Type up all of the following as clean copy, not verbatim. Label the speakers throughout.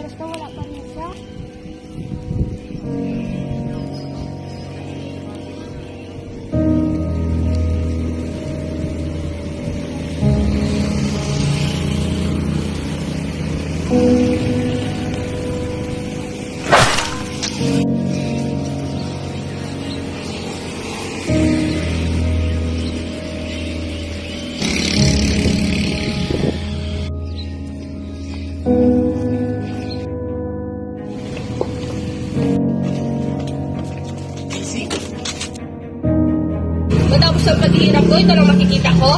Speaker 1: oras na wala pa rin siya.
Speaker 2: Matapos ang paghihirap ko, ito lang makikita ko.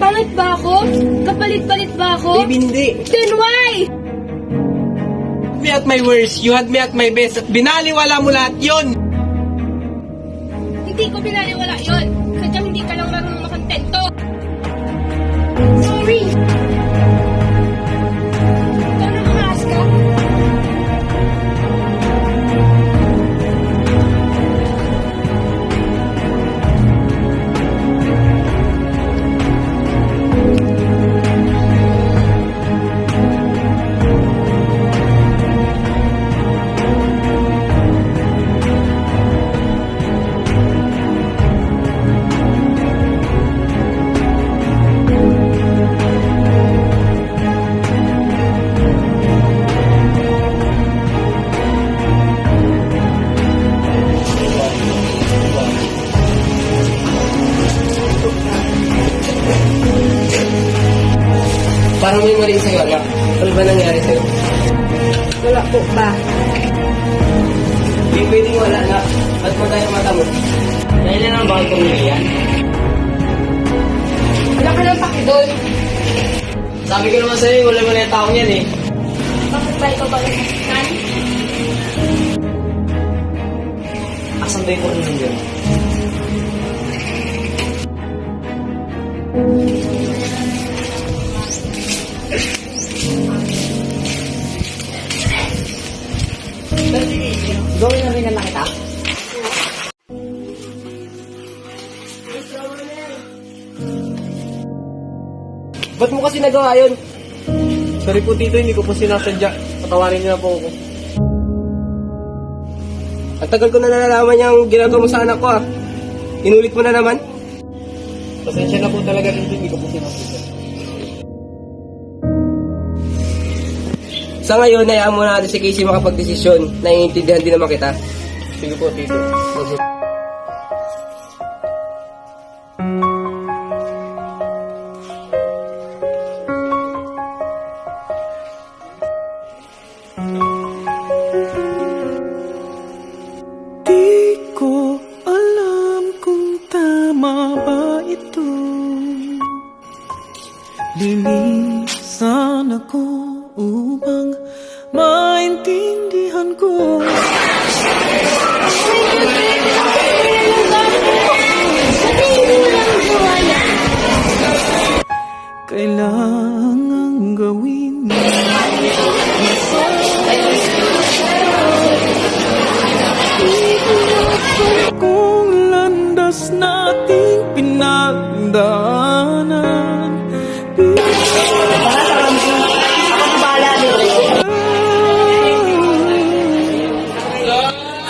Speaker 2: Pangit ba ako? Kapalit-palit ba ako?
Speaker 3: Babe, hindi.
Speaker 2: Then why?
Speaker 3: Me at my worst, you had me at my best at binaliwala mo lahat yun!
Speaker 2: Hindi ko binaliwala yun. Sadyang hindi ka lang marunong makontento. Sorry! Ikaw na makaas ka?
Speaker 3: Parang may mali sa'yo, anak. Ano ba nangyari sa'yo?
Speaker 2: Wala po ba?
Speaker 3: Hindi pwedeng wala, anak. Ba't mo tayo mata mo? Dahil lang bakit pumili yan?
Speaker 2: Wala ka lang paki doon.
Speaker 3: Sabi ko naman sa'yo, wala mo na yung taong yan eh.
Speaker 2: Bakit ba ikaw ba nasasaktan?
Speaker 3: Asan ba yung kurunong yun?
Speaker 2: Gawin na rin na nakita.
Speaker 3: Ba't mo kasi nagawa yun? Sorry po tito, hindi ko po sinasadya. Patawarin niyo na po ako. Ang tagal ko na nalalaman yung ginagawa mo sa anak ko ah. Inulit mo na naman. Pasensya na po talaga dito, hindi ko po sinasadya. Sa ngayon, hayaan muna natin si Casey makapag-desisyon. Naiintindihan din naman kita. Sige po, tito.
Speaker 4: Di ko alam kung tama ba ito. Lilisan ako upang maintindihan ko. Kailangang gawin kung landas nating pinagdaanan.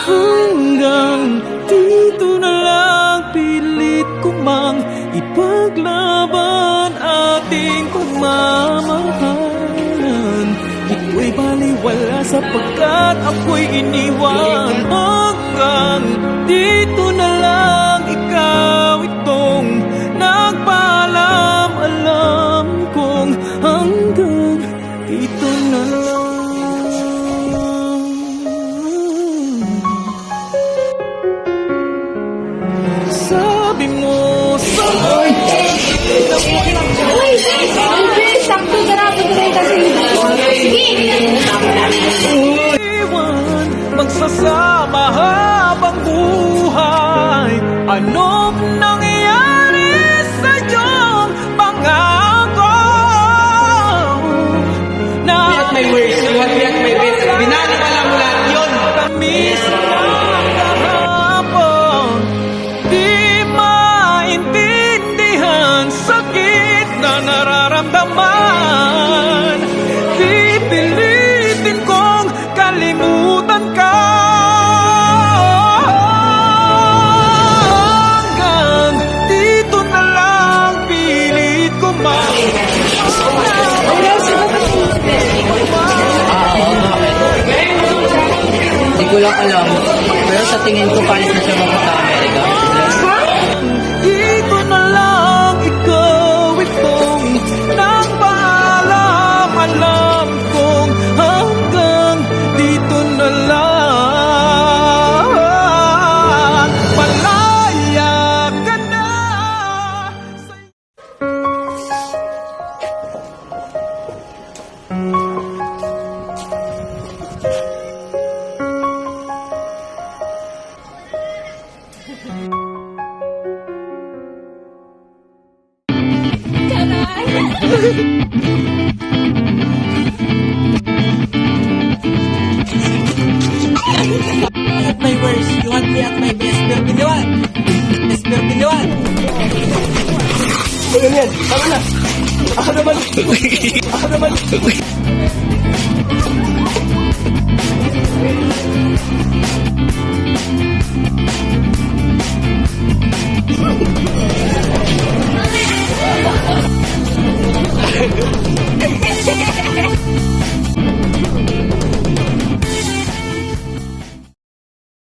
Speaker 4: Hanggang dito na lang pilit ko mang ipaglaban ating pagmamahalan. Ito'y baliwala sapagkat ako'y iniwan. Hanggang dito na lang ikaw itong nagpaalam. Alam kong hanggang dito na lang. Sabi mo sa
Speaker 2: Uy! Sakto ka na po rin kasi. Sige!
Speaker 4: iwan, magsasama habang buhay. Anong nangyayari sa iyong pangako? Na
Speaker 3: Me at my worst, you had me at my best at binaliwala mo lahat yun!
Speaker 4: tamis ng kahapon, di maintindihan sakit na nararamdaman.
Speaker 1: Ewan ko lang. Pero sa tingin ko, palis na siya sa Amerika.
Speaker 4: Dito na lang ikaw itong nang paalam. Alam kong hanggang dito na lang. Malaya ka na.
Speaker 1: At my worst, you want me at my best. Pero biliwan! Best pero biliwan!
Speaker 3: Ayun yan, tama na. Ako naman.